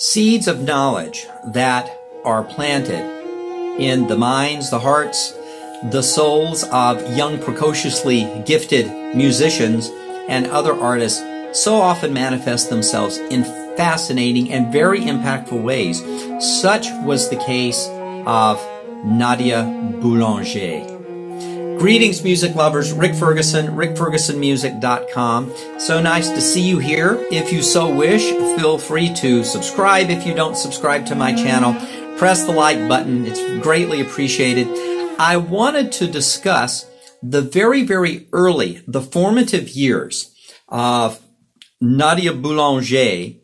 Seeds of knowledge that are planted in the minds, the hearts, the souls of young, precociously gifted musicians and other artists so often manifest themselves in fascinating and very impactful ways. Such was the case of Nadia Boulanger. Greetings, music lovers. Rick Ferguson, rickfergusonmusic.com. So nice to see you here. If you so wish, feel free to subscribe. If you don't subscribe to my channel, press the like button. It's greatly appreciated. I wanted to discuss the very early, the formative years of Nadia Boulanger,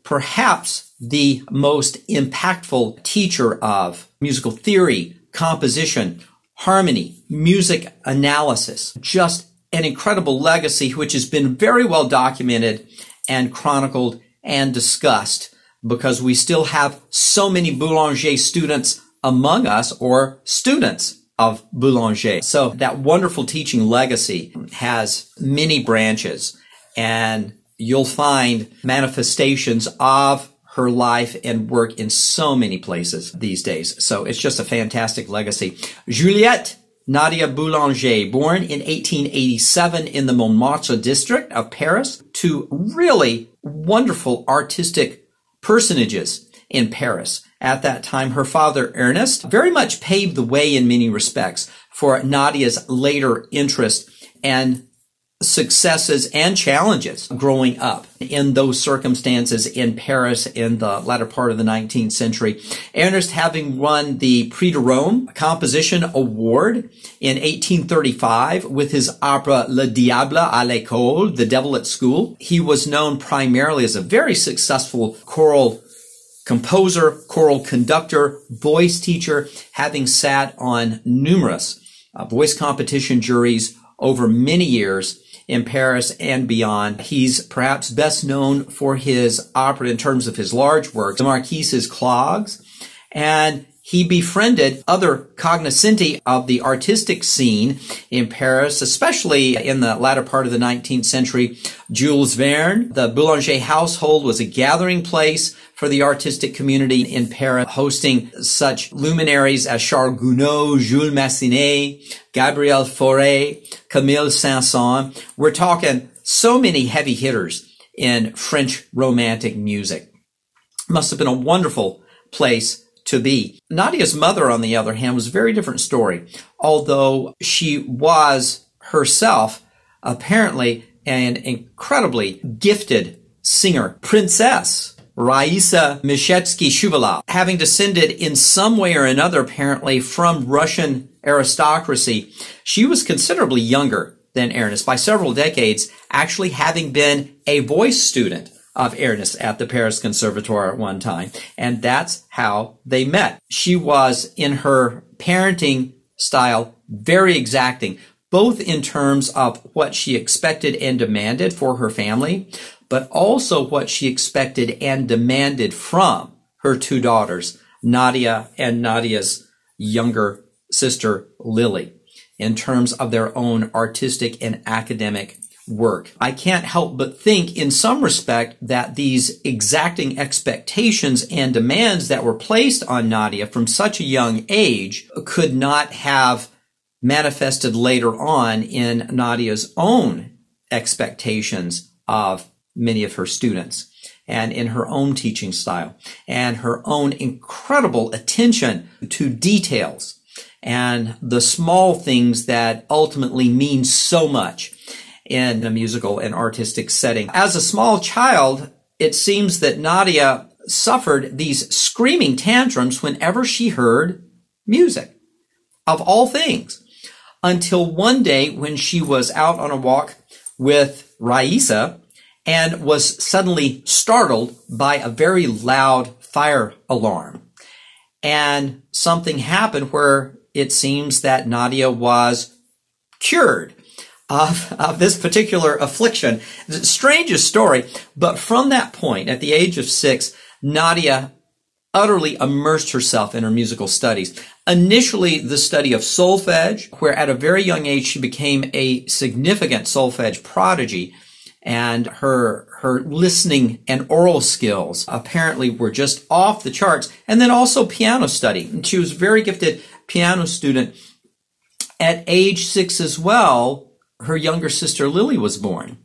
perhaps the most impactful teacher of musical theory, composition, harmony, music analysis. Just an incredible legacy which has been very well documented and chronicled and discussed, because we still have so many Boulanger students among us, or students of Boulanger. So that wonderful teaching legacy has many branches, and you'll find manifestations of her life and work in so many places these days. So it's just a fantastic legacy. Juliette Nadia Boulanger, born in 1887 in the Montmartre district of Paris, to really wonderful artistic personages in Paris. At that time, her father, Ernest, very much paved the way in many respects for Nadia's later interest and successes and challenges growing up in those circumstances in Paris in the latter part of the 19th century. Ernest, having won the Prix de Rome Composition Award in 1835 with his opera Le Diable à l'école, The Devil at School, he was known primarily as a very successful choral composer, choral conductor, voice teacher, having sat on numerous voice competition juries over many years in Paris and beyond. He's perhaps best known for his opera in terms of his large works, The Marquise's Clogs, and he befriended other cognoscenti of the artistic scene in Paris, especially in the latter part of the 19th century. Jules Verne. The Boulanger household was a gathering place for the artistic community in Paris, hosting such luminaries as Charles Gounod, Jules Massenet, Gabriel Fauré, Camille Saint-Saëns. We're talking so many heavy hitters in French romantic music. Must have been a wonderful place to be. Nadia's mother, on the other hand, was a very different story, although she was herself apparently an incredibly gifted singer. Princess Raïsa Meshchetsky-Shuvalov, having descended in some way or another apparently from Russian aristocracy, she was considerably younger than Ernest by several decades, actually having been a voice student of Ernest at the Paris Conservatoire at one time. And that's how they met. She was, in her parenting style, very exacting, both in terms of what she expected and demanded for her family, but also what she expected and demanded from her two daughters, Nadia and Nadia's younger sister, Lily, in terms of their own artistic and academic work. I can't help but think in some respect that these exacting expectations and demands that were placed on Nadia from such a young age could not have manifested later on in Nadia's own expectations of many of her students and in her own teaching style and her own incredible attention to details and the small things that ultimately mean so much in a musical and artistic setting. As a small child, it seems that Nadia suffered these screaming tantrums whenever she heard music, of all things, until one day when she was out on a walk with Raïsa and was suddenly startled by a very loud fire alarm. And something happened where it seems that Nadia was cured of this particular affliction. It's the strangest story, but from that point, at the age of 6, Nadia utterly immersed herself in her musical studies. Initially, the study of solfege, where at a very young age she became a significant solfege prodigy, and her listening and oral skills apparently were just off the charts. And then also piano study. And she was a very gifted piano student. At age 6 as well, her younger sister Lily was born.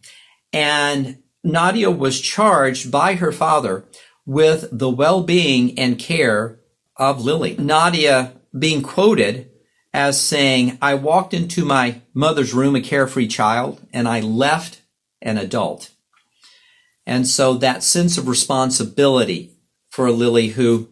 And Nadia was charged by her father with the well-being and care of Lily. Nadia being quoted as saying, "I walked into my mother's room a carefree child, and I left an adult." And so that sense of responsibility for Lily, who,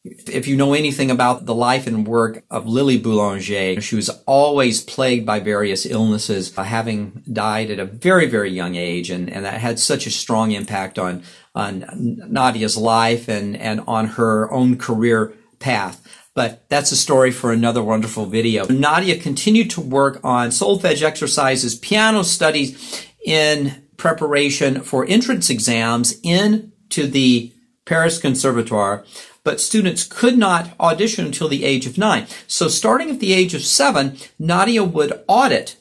if you know anything about the life and work of Lily Boulanger, she was always plagued by various illnesses, having died at a very, very young age, and that had such a strong impact on Nadia's life and on her own career path. But that's a story for another wonderful video. Nadia continued to work on solfege exercises, piano studies in preparation for entrance exams into the Paris Conservatoire, but students could not audition until the age of 9. So starting at the age of 7, Nadia would audit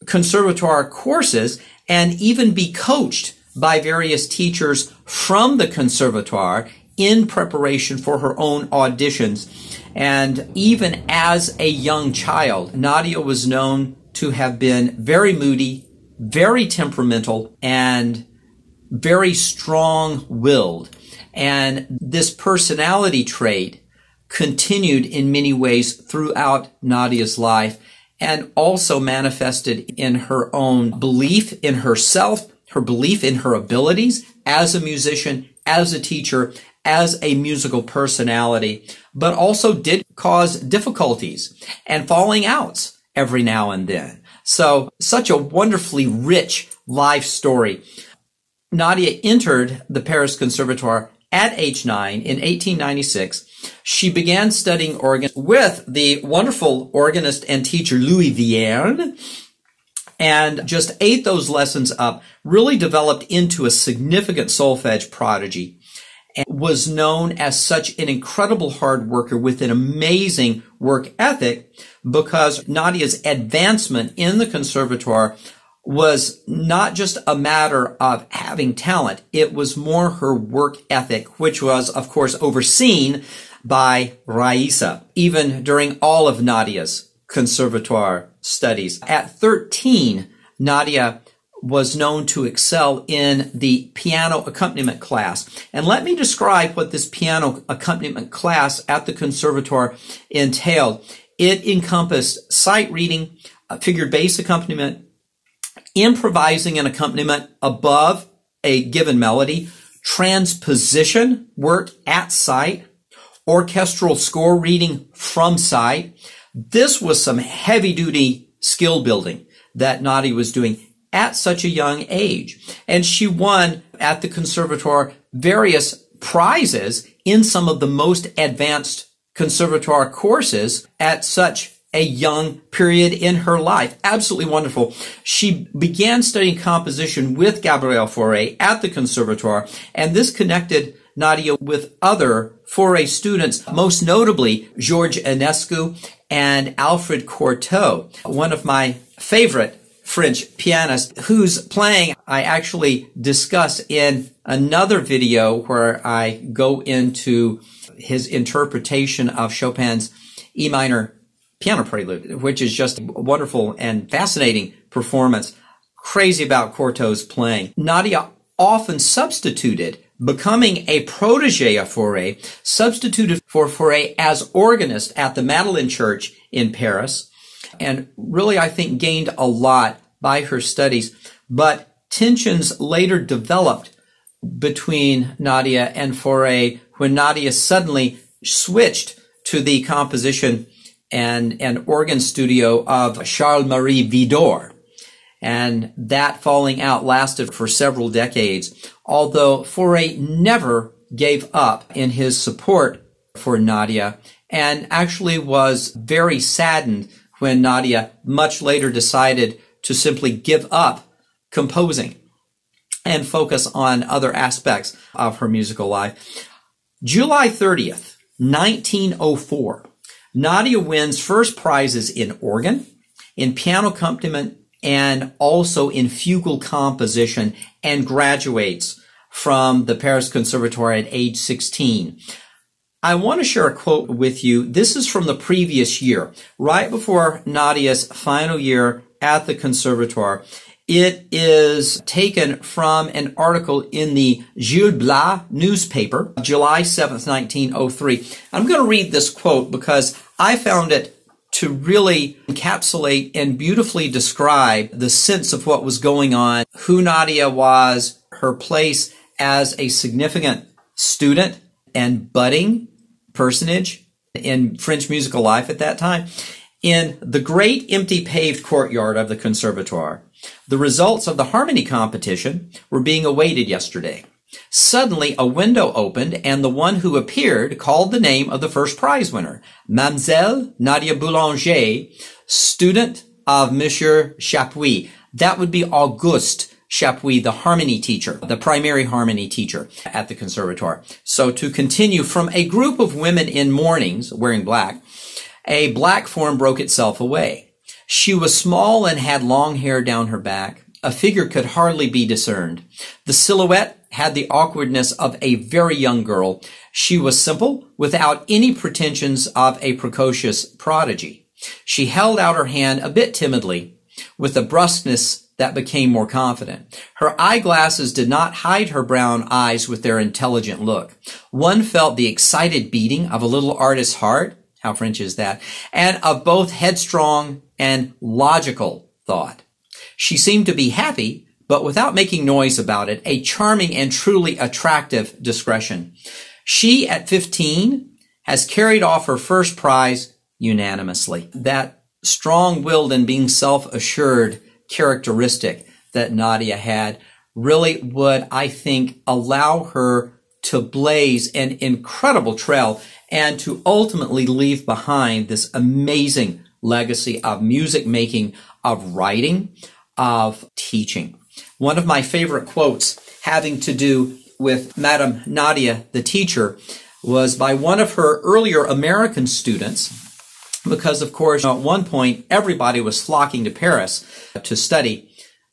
conservatoire courses and even be coached by various teachers from the conservatoire in preparation for her own auditions. And even as a young child, Nadia was known to have been very moody, very temperamental, and very strong-willed. And this personality trait continued in many ways throughout Nadia's life, and also manifested in her own belief in herself, her belief in her abilities as a musician, as a teacher, as a musical personality, but also did cause difficulties and falling outs every now and then. So such a wonderfully rich life story. Nadia entered the Paris Conservatoire at age 9 in 1896. She began studying organ with the wonderful organist and teacher Louis Vierne, and just ate those lessons up, really developed into a significant solfege prodigy, and was known as such an incredible hard worker with an amazing work ethic, because Nadia's advancement in the conservatoire was not just a matter of having talent. It was more her work ethic, which was, of course, overseen by Raisa, even during all of Nadia's conservatoire studies. At 13, Nadia was known to excel in the piano accompaniment class. And let me describe what this piano accompaniment class at the conservatoire entailed. It encompassed sight reading, figured bass accompaniment, improvising an accompaniment above a given melody, transposition work at sight, orchestral score reading from sight. This was some heavy-duty skill building that Nadia was doing at such a young age. And she won at the conservatoire various prizes in some of the most advanced conservatoire courses at such a young period in her life. Absolutely wonderful. She began studying composition with Gabriel Fauré at the conservatoire, and this connected Nadia with other Fauré students, most notably Georges Enescu and Alfred Cortot, one of my favorite French pianists, whose playing I actually discuss in another video where I go into his interpretation of Chopin's E minor piano prelude, which is just a wonderful and fascinating performance. Crazy about Cortot's playing. Nadia often substituted, becoming a protege of Fauré, substituted for Fauré as organist at the Madeleine Church in Paris, and really, I think, gained a lot by her studies. But tensions later developed between Nadia and Fauré when Nadia suddenly switched to the composition and organ studio of Charles-Marie Widor. And that falling out lasted for several decades, although Fauré never gave up in his support for Nadia, and actually was very saddened when Nadia much later decided to simply give up composing and focus on other aspects of her musical life. July 30th, 1904, Nadia wins first prizes in organ, in piano accompaniment, and also in fugal composition, and graduates from the Paris Conservatoire at age 16. I want to share a quote with you. This is from the previous year, right before Nadia's final year at the Conservatoire. It is taken from an article in the Gil Blas newspaper, July 7th, 1903. I'm going to read this quote because I found it to really encapsulate and beautifully describe the sense of what was going on, who Nadia was, her place as a significant student and budding personage in French musical life at that time. In the great empty paved courtyard of the Conservatoire, the results of the harmony competition were being awaited yesterday. Suddenly, a window opened, and the one who appeared called the name of the first prize winner, Mademoiselle Nadia Boulanger, student of Monsieur Chapuis. That would be Auguste Chapuis, the harmony teacher, the primary harmony teacher at the Conservatoire. So to continue, from a group of women in mournings, wearing black, a black form broke itself away. She was small and had long hair down her back. A figure could hardly be discerned. The silhouette had the awkwardness of a very young girl. She was simple, without any pretensions of a precocious prodigy. She held out her hand a bit timidly, with a brusqueness that became more confident. Her eyeglasses did not hide her brown eyes with their intelligent look. One felt the excited beating of a little artist's heart. How French is that? And of both headstrong and logical thought. She seemed to be happy, but without making noise about it, a charming and truly attractive discretion. She, at 15, has carried off her first prize unanimously. That strong-willed and being self-assured characteristic that Nadia had really would, I think, allow her to blaze an incredible trail and to ultimately leave behind this amazing legacy of music making, of writing, of teaching. One of my favorite quotes having to do with Madame Nadia, the teacher, was by one of her earlier American students, because, of course, at one point, everybody was flocking to Paris to study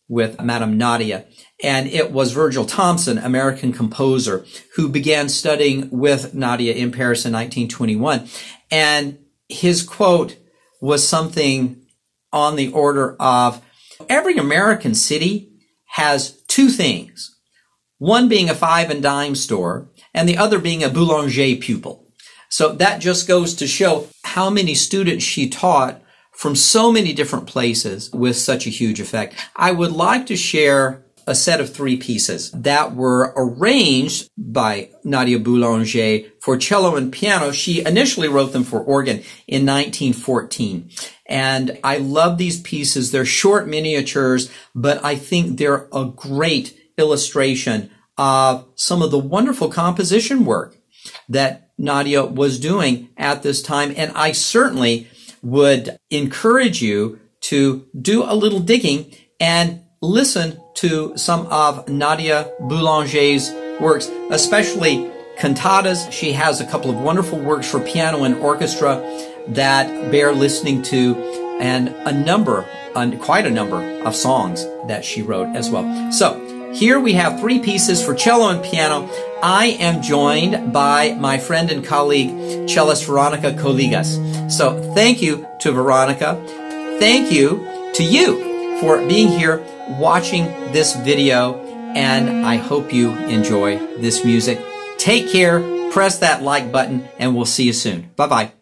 with Madame Nadia. And it was Virgil Thompson, American composer, who began studying with Nadia in Paris in 1921. And his quote was something on the order of, every American city has two things, one being a five and dime store and the other being a Boulanger pupil. So that just goes to show how many students she taught from so many different places with such a huge effect. I would like to share a set of three pieces that were arranged by Nadia Boulanger for cello and piano. She initially wrote them for organ in 1914. And I love these pieces. They're short miniatures, but I think they're a great illustration of some of the wonderful composition work that Nadia was doing at this time. And I certainly would encourage you to do a little digging and listen to some of Nadia Boulanger's works, especially cantatas. She has a couple of wonderful works for piano and orchestra that bear listening to, and quite a number of songs that she wrote as well. So here we have three pieces for cello and piano. I am joined by my friend and colleague, cellist Veronica Kolegas. So thank you to Veronica. Thank you to you for being here, watching this video, and I hope you enjoy this music. Take care, press that like button, and we'll see you soon. Bye-bye.